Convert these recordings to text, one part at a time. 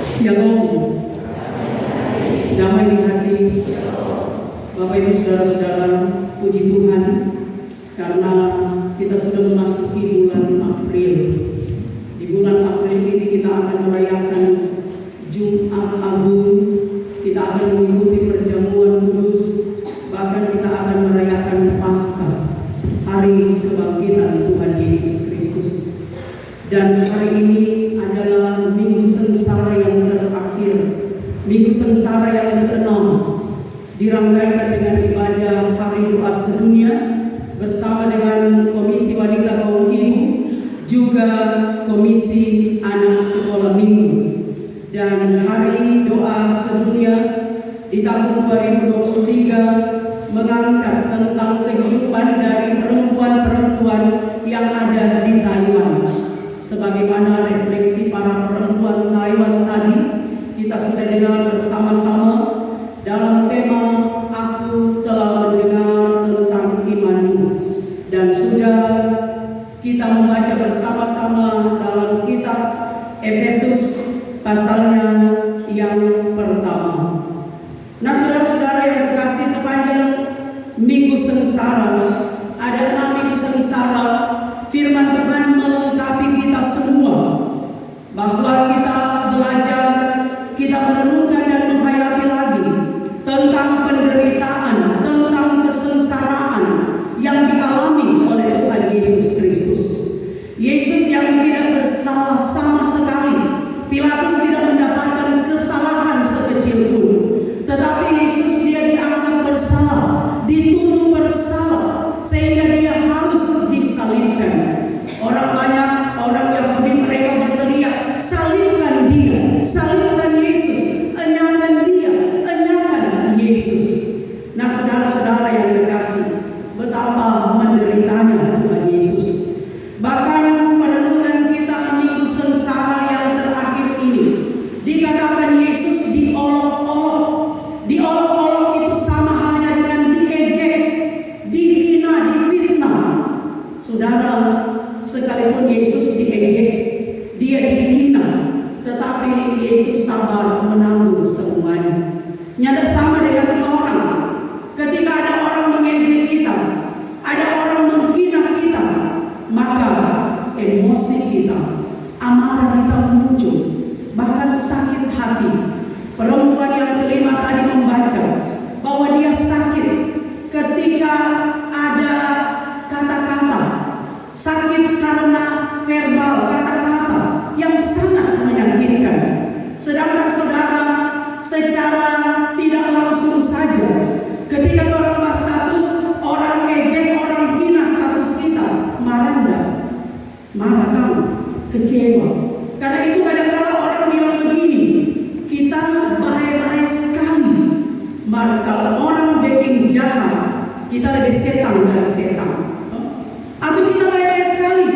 Shalom, damai di hati. Bapak Ibu Saudara-saudara, puji Tuhan karena kita sudah memasuki bulan April. Di bulan April ini kita akan merayakan Jumat Agung, kita akan mengikuti perjamuan kudus, bahkan kita akan merayakan Paskah, hari kebangkitan Tuhan Yesus Kristus. Dan hari ini adalah Minggu Sengsara yang terakhir, Minggu Sengsara yang ke-6, dirangkaikan dengan ibadah Hari Doa Sedunia bersama dengan Komisi Wanita Kaum Ibu, juga Komisi Anak Sekolah Minggu. Dan Hari Doa Sedunia di tahun 2023 mengangkat tentang kehidupan dari perempuan-perempuan yang ada di Taiwan. Sebagaimana refleksi para perempuan Taiwan tadi, kita sudah dengar bersama-sama dalam tema Aku telah mendengar tentang imanmu, dan sudah kita membaca bersama-sama dalam kitab Efesus pasalnya yang pertama. Nah, saudara-saudara yang terkasih, sepanjang Minggu Sengsara, ada 6 minggu sengsara, firman Tuhan melengkapi kita semua, bahwa kita belajar, kita merenungkan dan menghayati lagi tentang penderitaan, tentang kesengsaraan yang dialami oleh Tuhan Yesus Kristus. Yesus yang tidak bersalah sama sekali. Pilatus tidak mendapatkan kesalahan sekecil pun, tetapi Yesus dia dianggap bersalah, dituduh bersalah, sehingga dia harus disalibkan. Orang banyak, orang Yahudi, mereka berteriak, salibkan dia, salibkan Yesus, enyahkan dia, enyahkan Yesus. Nah, saudara-saudara yang terkasih, betapa menderitanya Tuhan Yesus. Bahkan perenungan kita Minggu Sengsara yang terakhir ini, dikatakan Yesus diolok-olok. Diolok-olok itu sama halnya dengan diejek, dihina, difitnah. Saudara, sekalipun Yesus diejek, dia dihina, tetapi Yesus sabar menanggung semuanya. Nyata sama dengan orang, ketika ada orang mengejek kita, ada orang menghina kita, maka emosi kita, amarah kita muncul, bahkan sakit hati. Perempuan yang kelima tadi membaca bahwa dia sakit ketika ada kata-kata, sakit karena verbal, kata-kata yang sangat menyakitkan. Sedangkan saudara, secara tidak langsung saja, ketika orang status, orang ejek, orang hina status kita, marah enggak? Marah kamu, kecewa. Karena itu kadang-kala orang bilang begini, kita bahaya-bahaya sekali. Maka kalau orang bikin jahat, kita lebih setan dari setan. Atau kita bahaya sekali.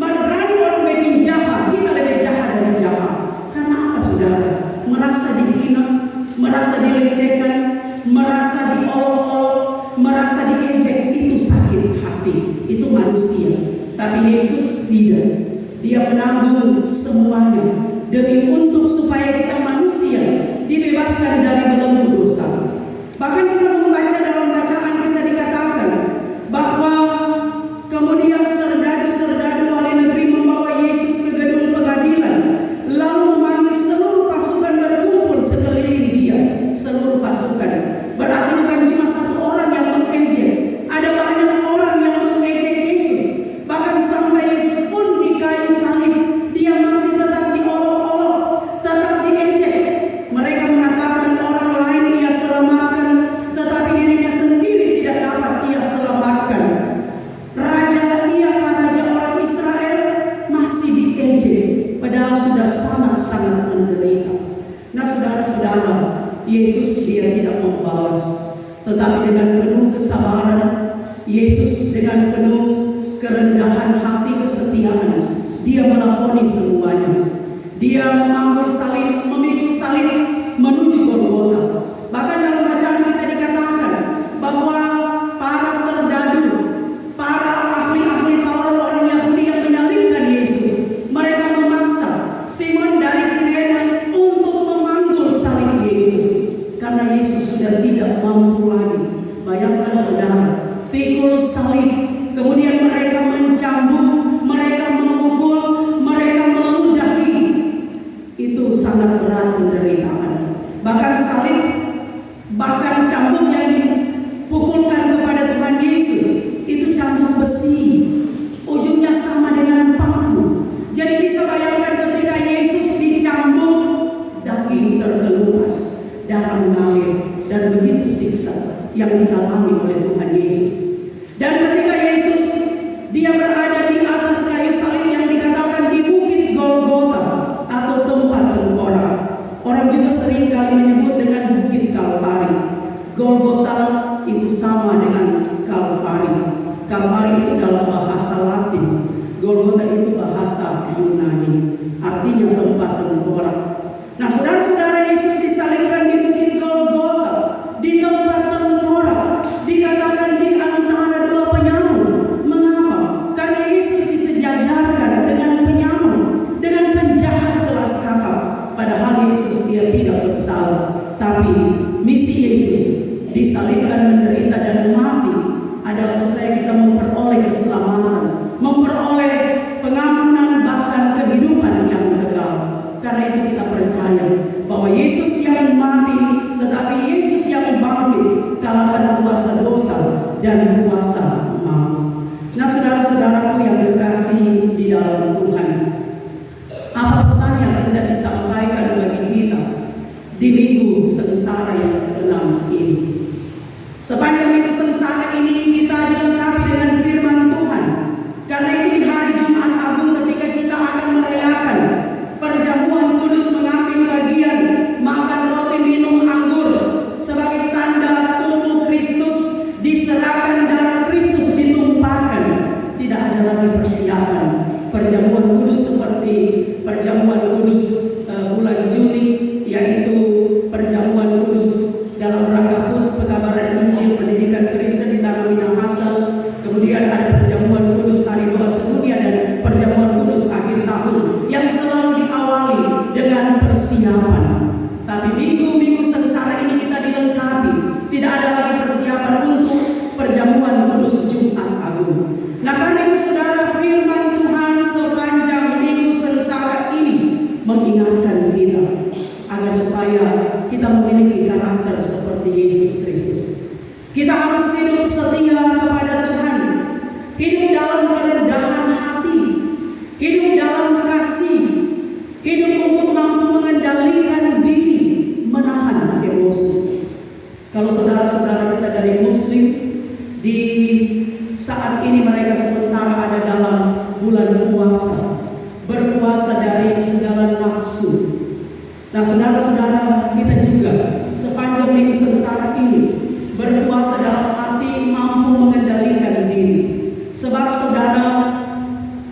Maka berani orang bikin jahat, kita lebih jahat dari jahat. Karena apa, saudara? Merasa dihina, merasa dilecehkan, merasa diolok-olok, merasa diejek, itu sakit hati, itu manusia. Tapi Yesus tidak. Dia menanggung semuanya demi untuk supaya kita manusia dibebaskan dari belenggu dosa. Bahkan kita membaca dalam bacaan kita dikatakan bahwa kemudian serdadu-serdadu wali negeri membawa Yesus ke gedung pengadilan, lalu memanggil seluruh pasukan berkumpul sekeliling dia. Seluruh pasukan berarti bukan cuma satu orang yang mengejek, ada banyak orang yang mengejek Yesus. Bahkan sampai Yesus pun di kayu salib, dia masih tetap diolok-olok, tetap diejek. Mereka mengatakan orang lain ia selamatkan, tetapi dirinya sendiri tidak dapat ia selamatkan. Raja ia kan raja orang Israel masih diejek, padahal sudah sangat-sangat menderita. Nah, saudara-saudara, Yesus dia tidak membalas, tetapi dengan penuh kesabaran, Yesus dengan penuh kerendahan hati, kesetiaan, dia melakoni semuanya. Dia memanggur salib, memikul salib menuju Golgota. Bahkan dalam bacaan kita dikatakan bahwa para serdadu, para ahli-ahli Taurat orang Yahudi yang menyalibkan Yesus, mereka memaksa Simon dari Kirene untuk siksa yang dialami oleh Tuhan Yesus. Dan ketika Yesus dia berada di atas kayu salib yang dikatakan di bukit Golgota atau tempat tengkorak. Orang juga sering kali menyebut dengan bukit Kalvari. Golgota itu sama dengan Kalvari. Kalvari itu dalam bahasa Latin. Golgota itu bahasa Yunani. Artinya tempat tengkorak. Nah, saudara-saudara, Yesus disalibkan di bukit Golgota, di tempat tengkorak, dikatakan di antara dua penyamun. Mengapa? Karena Yesus disejajarkan dengan penyamun, dengan penjahat kelas kakap. Padahal Yesus dia tidak bersalah. Tapi misi Yesus disalibkan, menderita dan mati adalah supaya kita memperoleh keselamatan, memperoleh pengampunan, bahkan kehidupan yang kekal. Karena itu kita percaya bahwa Yesus yang mati, tetapi Yesus yang bangkit, kalahkan kuasa dosa dan kuasa maut. Nah, saudara-saudaraku yang terkasih di dalam Tuhan, apa pesan yang hendak disampaikan bagi kita di minggu sengsara yang ke-6 ini? Sepanjang minggu sengsara ini kita dilengkapi dengan firman Tuhan. Karena itu di hari Jumat Agung ketika kita akan merayakan perjamuan kudus, mengambil bagian makan roti minum anggur sebagai tanda tubuh Kristus diserahkan, darah Kristus ditumpahkan. Tidak ada lagi persiapan perjamuan kudus seperti perjamuan kudus bulan Juni, yaitu perjamuan kudus dalam rangka HUT, pekabaran Injil, pendidikan Kristen di Tanah Minahasa. Kemudian ada perjamuan kudus hari doa sedunia dan perjamuan kudus akhir tahun yang selalu diawali dengan persiapan. Tapi minggu-minggu sengsara ini kita dilengkapi. Tidak ada lagi persiapan untuk perjamuan kudus Jumat Agung. Nah, karena itu saudara, firman Tuhan sepanjang minggu sengsara ini mengingatkan kita agar supaya kita memiliki karakter seperti Yesus Kristus. Kita harus hidup setia kepada Tuhan, hidup dalam kerendahan hati, hidup dalam kasih, hidup untuk mampu mengendalikan diri, menahan emosi. Kalau saudara-saudara kita dari Muslim, di saat ini mereka sementara ada dalam bulan puasa, berpuasa dari segala nafsu. Nah, saudara-saudara, kita juga sepanjang minggu sengsara ini berpuasa dalam arti mampu mengendalikan diri. Sebab saudara,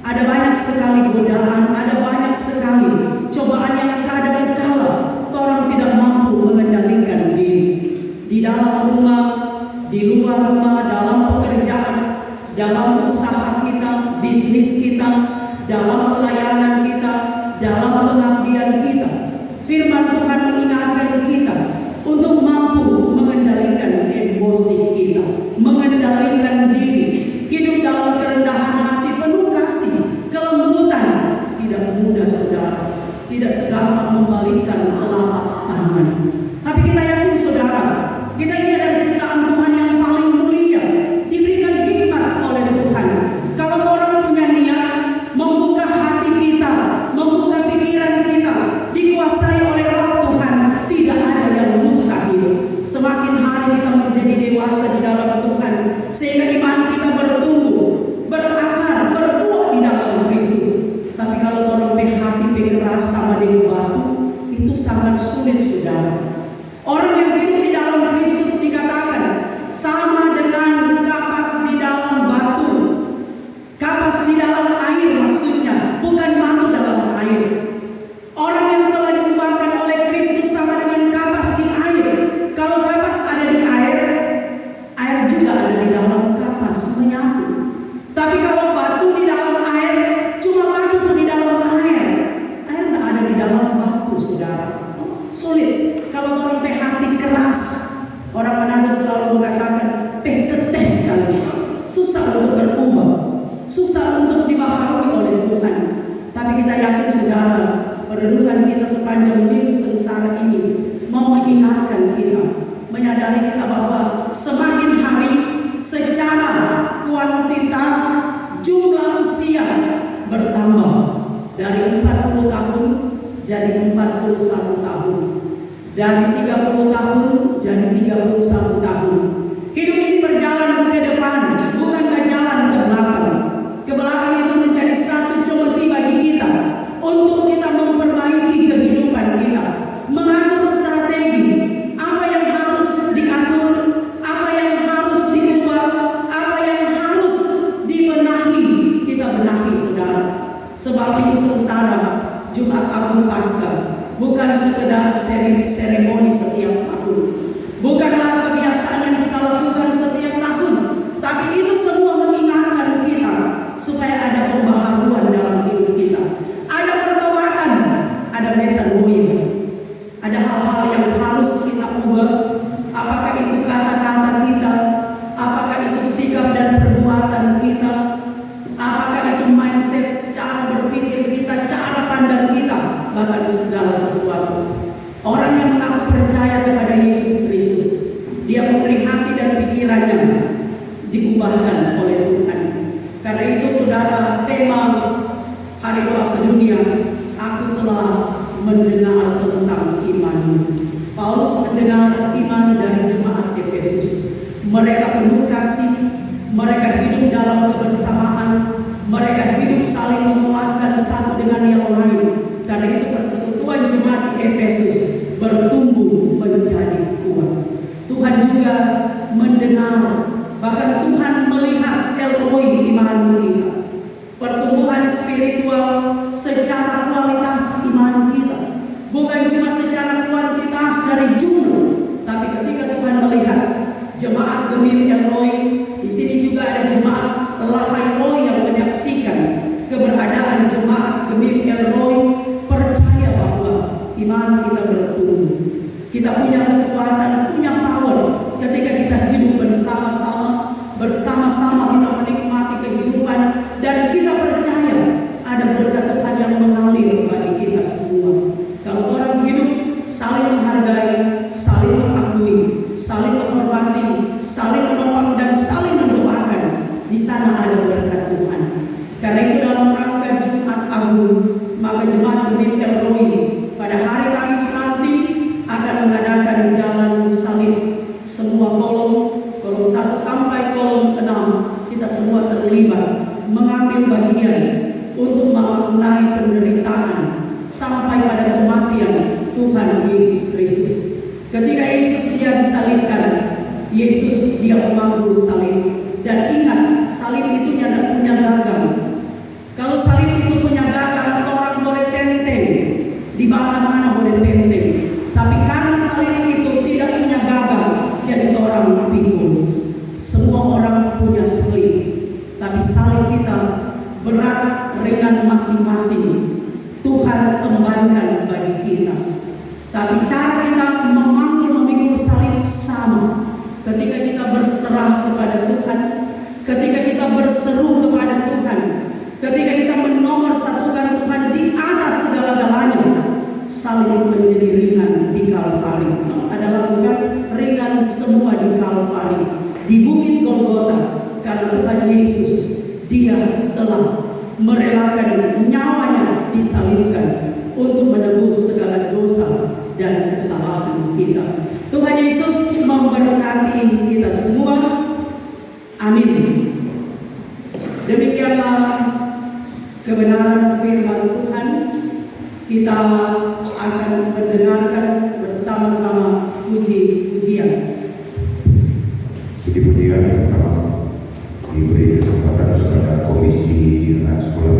ada banyak sekali godaan, ada banyak sekali cobaan yang kadang kala orang tidak mampu mengendalikan diri. Di dalam rumah, di luar rumah, dalam pekerjaan, dalam usaha kita, bisnis kita, dalam pelayanan kita, dalam pengabdian kita. Firman Tuhan mengingatkan kita untuk mampu mengendalikan emosi kita, mengendalikan diri, hidup dalam kerendahan hati, penuh kasih, kelembutan. Tidak mudah saudara, tidak segampang membalikkan telapak tangan. Tapi kita yakin saudara, kita ini adalah ciptaan Tuhan yang paling mulia, diberikan hikmat oleh Tuhan. Kalau orang punya niat membuka hati kita, membuka pikiran kita, dikuasai oleh Roh Tuhan, tidak ada yang mustahil. Semakin hari kita menjadi dewasa di dalam Tuhan, sehingga iman kita bertumbuh, berakar, berbuah di dalam Kristus. Tapi kalau orang hati keras sama dengan batu, itu sangat sulit saudara. Orang yang hidup di dalam Kristus dikatakan sama dengan kapas di dalam batu. Kapas di dalam air maksudnya, bukan batu dalam air. Orang yang telah diubahkan oleh Kristus sama dengan kapas di air. Kalau kapas ada di air, air juga ada di dalam kapas, menyatu. Tapi kalau batu di dalam air, cuma batu di dalam air. Air tidak ada di dalam batu, saudara. Sulit. Kalau orang hati keras, orang Manado selalu mengatakan ketes kali. Susah untuk berubah, susah untuk dibaharui oleh Tuhan. Tapi kita yakin saudara, perenungan kita sepanjang minggu sengsara ini mau mengingatkan kita, menyadari kita bahwa semakin hari secara kuantitas jumlah usia bertambah dari 40 tahun jadi 41 tahun. Dari 30 tahun jadi 31 tahun. Hidup ini berjalan ke depan, bukan berjalan ke belakang. Ke belakang itu menjadi satu cemeti bagi kita untuk kita memperbaiki kehidupan kita, mengatur strategi, apa yang harus diatur, apa yang harus diubah, apa yang harus dibenahi, kita benahi saudara. Sebab itu sengsara Jumat Agung Paskah bukan sekedar seremoni setiap tahun, bukanlah kebiasaan yang kita lakukan setiap tahun, tapi itu semua mengingatkan kita supaya ada pembaharuan dalam hidup kita, ada pertobatan, ada metanoia, ada hal-hal yang harus kita ubah. Apakah itu kata-kata kita, apakah itu sikap dan perbuatan kita, apakah itu mindset, cara berpikir kita, cara pandang kita, bahkan segala sesuatu. Orang yang mengaku percaya kepada Yesus Kristus, dia memberi hati dan pikirannya diubahkan oleh Tuhan. Karena itu saudara, tema Hari Doa Sedunia, aku telah mendengar tentang iman. Paulus mendengar iman dari jemaat Efesus. Mereka penuh kasih, mereka hidup dalam kebersamaan, mereka hidup saling menguatkan satu dengan yang lain. Karena itu persekutuan jemaat di Efesus bertumbuh menjadi kuat. Tuhan juga mendengar, bahkan Tuhan melihat Elroy iman kita, pertumbuhan spiritual secara kualitas iman kita, bukan cuma secara kuantitas dari jumlah, tapi ketika Tuhan melihat jemaat Gemim Elroy, di sini juga ada jemaat Lahai Roy yang menyaksikan keberadaan jemaat Gemim Elroy, percaya bahwa iman kita bertumbuh. Kita punya kekuatan, punya power ketika kita hidup bersama-sama kita menikmati kehidupan, dan kita percaya ada berkat Tuhan yang mengalir bagi kita semua. Kalau orang hidup saling menghargai, saling mengakui, saling menghormati, saling menopang dan saling mendoakan, di sana ada berkat Tuhan. Karena itu dalam rangka Jumat Agung, maka jemaat Gemim Elroy pada hari Kamis nanti akan mengadakan jalan salib. Semua kolom 1 sampai kolom 6 kita semua terlibat mengambil bagian untuk memaknai penderitaan sampai pada kematian Tuhan Yesus Kristus. Ketika Yesus dia disalibkan, Yesus dia memangku salib. Dan ingat, salib itu tidak punya gagang. Kalau salib itu punya gagang, orang boleh tenteng, di mana-mana boleh tenteng. Tapi karena salib itu tidak punya gagang, jadi orang bingung. Semua orang punya salib, tapi salib kita berat ringan masing-masing. Tuhan kembalikan bagi kita. Tapi cara kita memikul salib sama. Ketika kita berserah kepada Tuhan, ketika kita berseru kepada Tuhan, ketika kita menomorsatukan Tuhan di atas segala-galanya, salib menjadi ringan di Kalvari. Adalah bukan ringan semua di Kalvari, di Bukit Golgota, karena Tuhan Yesus dia telah merelakan nyawanya disalibkan untuk menebus segala dosa dan kesalahan kita. Tuhan Yesus memberkati kita semua. Amin. Demikianlah kebenaran firman Tuhan. Kita akan mendengarkan bersama-sama puji-pujian. Puji-pujian yang pertama diberi kesempatan kepada Komisi Anak Sekolah